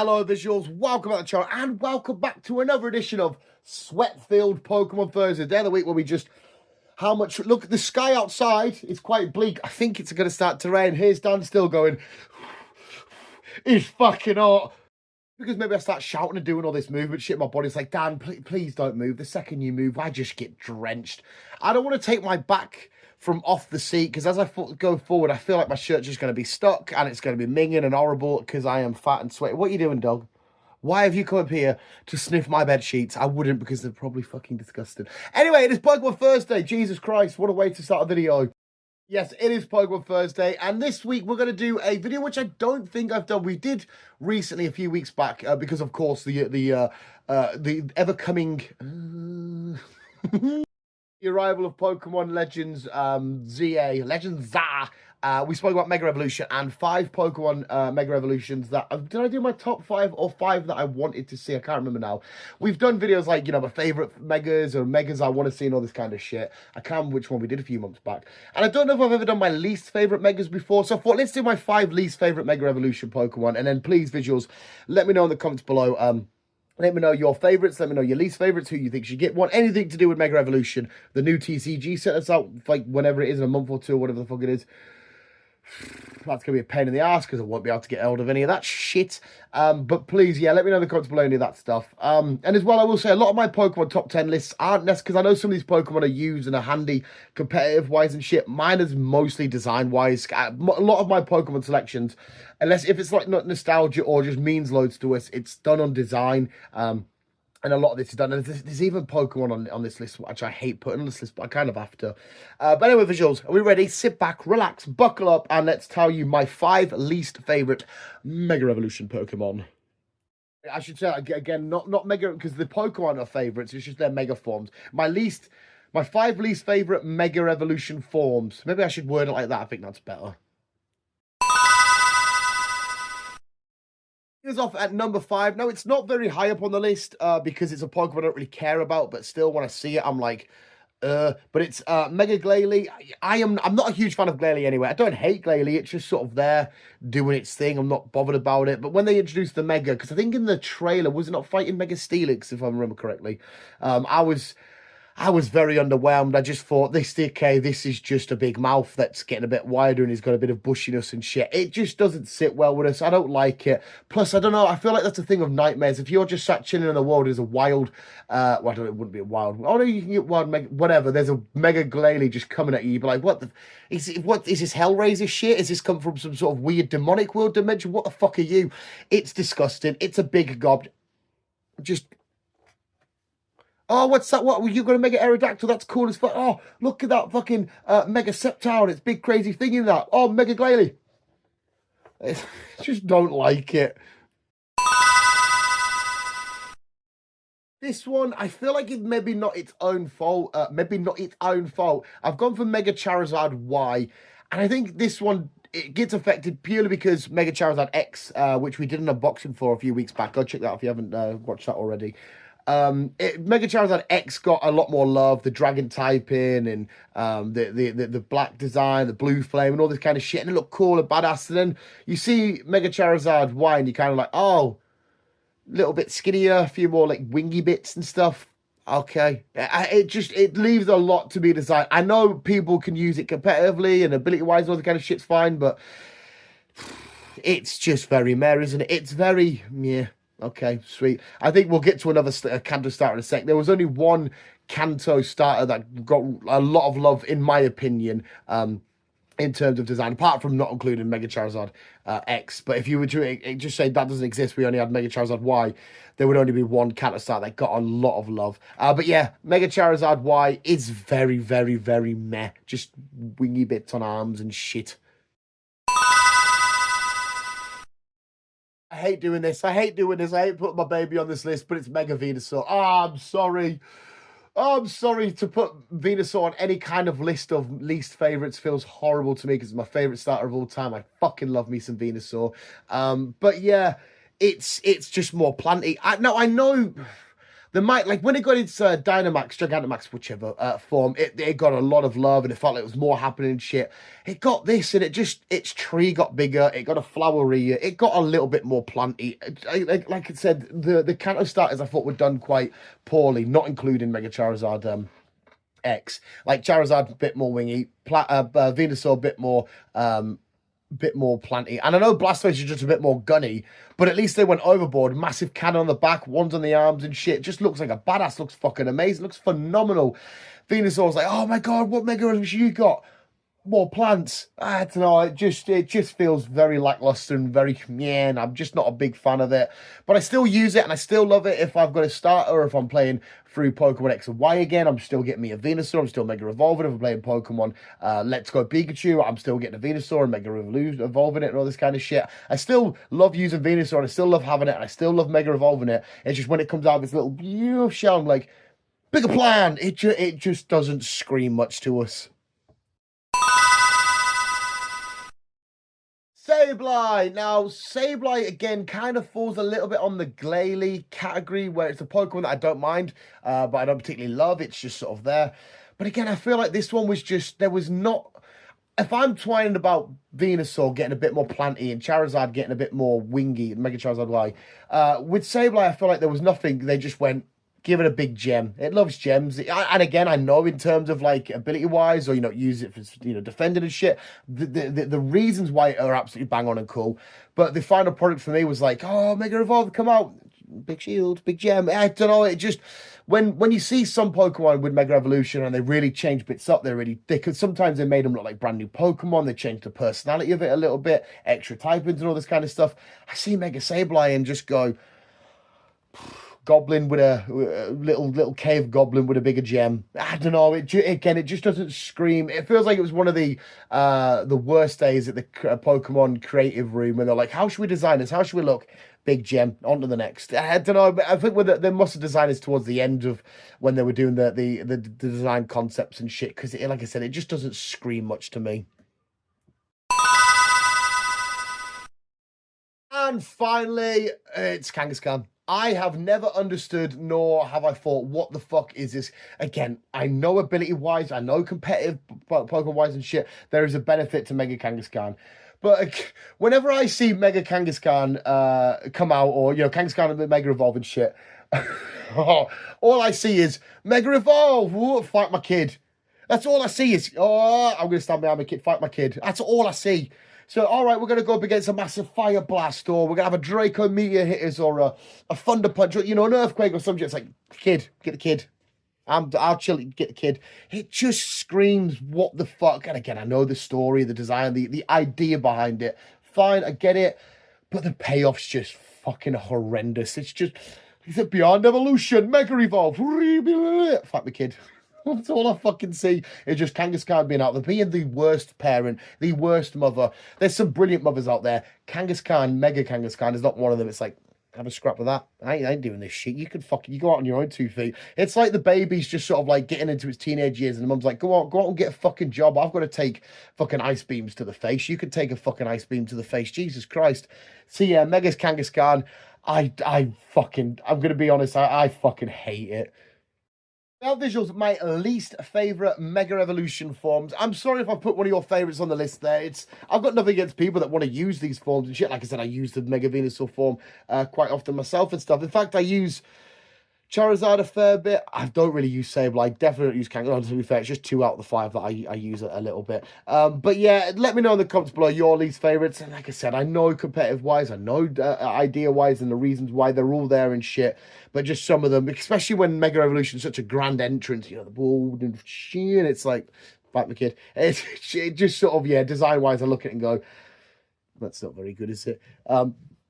Hello visuals, welcome back to the channel and welcome back to another edition of Sweat-Filled Pokemon Thursday. Day of the week where we just, look at the sky outside, it's quite bleak. I think it's going to start to rain. Here's Dan still going, it's fucking hot. Because maybe I start shouting and doing all this movement shit, my body's like, Dan, please don't move. The second you move, I just get drenched. I don't want to take my back from off the seat, because as I go forward, I feel like my shirt's just going to be stuck, and it's going to be minging and horrible, because I am fat and sweaty. What are you doing, dog? Why have you come up here to sniff my bed sheets? I wouldn't, because they're probably fucking disgusting. Anyway, it is Pokemon Thursday. Jesus Christ, what a way to start a video. Yes, it is Pokemon Thursday, and this week we're going to do a video which I don't think I've done. We did recently a few weeks back, because of course the ever-coming... the arrival of Pokemon Legends ZA, Legends ZA. We spoke about Mega Evolution and 5 Pokemon Mega Evolutions that... did I do my top 5 or 5 that I wanted to see? I can't remember now. We've done videos like, you know, my favourite Megas or Megas I want to see and all this kind of shit. I can't remember which one we did a few months back. And I don't know if I've ever done my least favourite Megas before. So I thought, let's do my 5 least favourite Mega Evolution Pokemon. And then please, visuals, let me know in the comments below... let me know your favourites. Let me know your least favourites, who you think should get one. Anything to do with Mega Evolution. The new TCG set us out, like, whenever it is, in a month or two, or whatever the fuck it is. That's going to be a pain in the ass, because I won't be able to get hold of any of that shit. But please, yeah, let me know in the comments below any of that stuff. And as well, I will say, a lot of my Pokemon top 10 lists aren't necessary, because I know some of these Pokemon are used and are handy competitive-wise and shit. Mine is mostly design-wise. A lot of my Pokemon selections, unless if it's like not nostalgia or just means loads to us, it's done on design. And a lot of this is done. And there's even Pokemon on this list, which I hate putting on this list, but I kind of have to. But anyway, visuals, are we ready? Sit back, relax, buckle up, and let's tell you my 5 least favourite Mega Evolution Pokemon. I should say, again, not Mega, because the Pokemon are favourites, it's just their Mega forms. My 5 least favourite Mega Evolution forms. Maybe I should word it like that, I think that's better. Is off at number 5. Now, it's not very high up on the list because it's a Pokemon I don't really care about, but still, when I see it, I'm like, but it's Mega Glalie. I'm not a huge fan of Glalie anyway. I don't hate Glalie. It's just sort of there doing its thing. I'm not bothered about it. But when they introduced the Mega, because I think in the trailer, was it not fighting Mega Steelix, if I remember correctly? I was very underwhelmed. I just thought, this is just a big mouth that's getting a bit wider and he's got a bit of bushiness and shit. It just doesn't sit well with us. I don't like it. Plus, I don't know, I feel like that's a thing of nightmares. If you're just sat chilling in the world, there's a wild, well, I don't know, it wouldn't be a wild, oh no, you can get wild, whatever, there's a Mega Glalie just coming at you. You'd be like, what is this Hellraiser shit? Is this come from some sort of weird demonic world dimension? What the fuck are you? It's disgusting. It's a big gob. Just... oh, what's that? What? You got a Mega Aerodactyl? That's cool as fuck. Oh, look at that fucking Mega Sceptile and its big crazy thing in that. Oh, Mega Glalie. I just don't like it. This one, I feel like it's maybe not its own fault. I've gone for Mega Charizard Y. And I think this one, it gets affected purely because Mega Charizard X, which we did an unboxing for a few weeks back. Go check that out if you haven't watched that already. Mega Charizard X got a lot more love, the dragon typing and the black design, the blue flame and all this kind of shit, and it looked cool and badass. And then you see Mega Charizard Y and you're kind of like, oh, a little bit skinnier, a few more like wingy bits and stuff. Okay, it leaves a lot to be desired. I know people can use it competitively and ability wise and all the kind of shit's fine, but it's just very meh, isn't it? It's very yeah. Okay, sweet. I think we'll get to another Kanto starter in a sec. There was only one Kanto starter that got a lot of love, in my opinion, in terms of design, apart from not including Mega Charizard X. But if you were to just say that doesn't exist, we only had Mega Charizard Y, there would only be one Kanto starter that got a lot of love. But yeah, Mega Charizard Y is very, very, very meh. Just wingy bits on arms and shit. I hate doing this. I hate putting my baby on this list, but it's Mega Venusaur. Oh, I'm sorry. Oh, I'm sorry to put Venusaur on any kind of list of least favourites. Feels horrible to me because it's my favourite starter of all time. I fucking love me some Venusaur. But yeah, it's just more planty. I know They might, like, when it got into Dynamax, Gigantamax, whichever form, it got a lot of love and it felt like it was more happening and shit. It got this and its tree got bigger, it got a flowery, it got a little bit more planty. Like I said, the Kanto starters I thought were done quite poorly, not including Mega Charizard X. Like Charizard, a bit more wingy, Venusaur, a bit more planty. And I know Blastoise is just a bit more gunny, but at least they went overboard. Massive cannon on the back, ones on the arms and shit. Just looks like a badass. Looks fucking amazing. Looks phenomenal. Venusaur's like, oh my god, what Mega Evolution you got? More plants. I don't know. It just feels very lackluster and very and I'm just not a big fan of it. But I still use it and I still love it if I've got a starter or if I'm playing through Pokemon X and Y again. I'm still getting me a Venusaur. I'm still Mega Evolving. If I'm playing Pokemon Let's Go Pikachu, I'm still getting a Venusaur and Mega Evolving it and all this kind of shit. I still love using Venusaur and I still love having it and I still love Mega Evolving it. It's just when it comes out of this little beautiful shell, I'm like, bigger plan. It just doesn't scream much to us. Sableye! Now, Sableye, again, kind of falls a little bit on the Glalie category, where it's a Pokemon that I don't mind, but I don't particularly love. It's just sort of there. But again, I feel like this one was just, there was not... If I'm twining about Venusaur getting a bit more planty and Charizard getting a bit more wingy, Mega Charizard Y, with Sableye, I feel like there was nothing. They just went, give it a big gem. It loves gems. And again, I know in terms of like ability-wise or, use it for, defending and shit, the reasons why are absolutely bang on and cool. But the final product for me was like, oh, Mega Evolve, come out. Big shield, big gem. I don't know. It just, when you see some Pokemon with Mega Evolution and they really change bits up, sometimes they made them look like brand new Pokemon. They changed the personality of it a little bit, extra typings and all this kind of stuff. I see Mega Sableye and just go, goblin with a little cave goblin with a bigger gem. I don't know. It just doesn't scream. It feels like it was one of the worst days at the Pokemon creative room when they're like, how should we design this? How should we look? Big gem. On to the next. I don't know. I think they must have designed this towards the end of when they were doing the design concepts and shit. Because, like I said, it just doesn't scream much to me. And finally, it's Kangaskhan. I have never understood, nor have I thought, what the fuck is this? Again, I know ability-wise, I know competitive Pokemon-wise and shit, there is a benefit to Mega Kangaskhan. But whenever I see Mega Kangaskhan come out, or, Kangaskhan and Mega Evolve and shit, all I see is, Mega Evolve, ooh, fight my kid. That's all I see is, oh, I'm going to stand behind my kid, fight my kid. That's all I see. So, all right, we're going to go up against a massive fire blast, or we're going to have a Draco meteor hit us, or a thunder punch, or, an earthquake or something. It's like, kid, get the kid. I'll chill, get the kid. It just screams, what the fuck? And again, I know the story, the design, the idea behind it. Fine, I get it. But the payoff's just fucking horrendous. It's beyond evolution, Mega Evolve. Fuck the kid. That's all I fucking see. It's just Kangaskhan being out there, being the worst parent, the worst mother. There's some brilliant mothers out there. Kangaskhan, Mega Kangaskhan is not one of them. It's like, have a scrap of that. I ain't doing this shit. You go out on your own 2 feet. It's like the baby's just sort of like getting into its teenage years and the mum's like, go out and get a fucking job. I've got to take fucking ice beams to the face. You could take a fucking ice beam to the face. Jesus Christ. So yeah, Mega's Kangaskhan. I'm going to be honest, I fucking hate it. Now, visuals, my least favourite Mega Evolution forms. I'm sorry if I put one of your favourites on the list there. I've got nothing against people that want to use these forms and shit. Like I said, I use the Mega Venusaur form quite often myself and stuff. In fact, I use Charizard a fair bit. I don't really use Sableye. I definitely use Kangaskhan. To be fair, it's just 2 out of the 5 that I use it a little bit. But yeah, let me know in the comments below your least favourites. And like I said, I know competitive-wise, I know idea-wise and the reasons why they're all there and shit. But just some of them, especially when Mega Evolution is such a grand entrance, the ball and shit, and it's like, fight the kid. It just sort of, yeah, design-wise, I look at it and go, that's not very good, is it?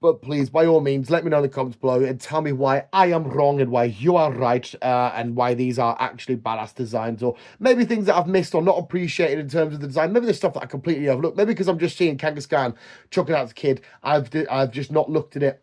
But please, by all means, let me know in the comments below and tell me why I am wrong and why you are right, and why these are actually badass designs, or maybe things that I've missed or not appreciated in terms of the design. Maybe there's stuff that I completely overlooked. Maybe because I'm just seeing Kangaskhan chucking out the kid, I've just not looked at it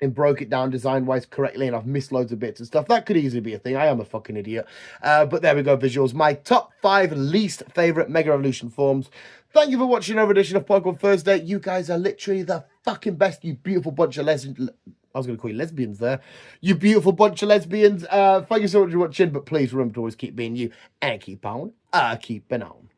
and broke it down design-wise correctly, and I've missed loads of bits and stuff. That could easily be a thing. I am a fucking idiot. But there we go, visuals. My top 5 least favourite Mega Evolution forms. Thank you for watching another edition of Pokemon Thursday. You guys are literally the fucking best, you beautiful bunch of I was going to call you lesbians there. You beautiful bunch of lesbians. Thank you so much for watching, but please remember to always keep being you and keep on keeping on.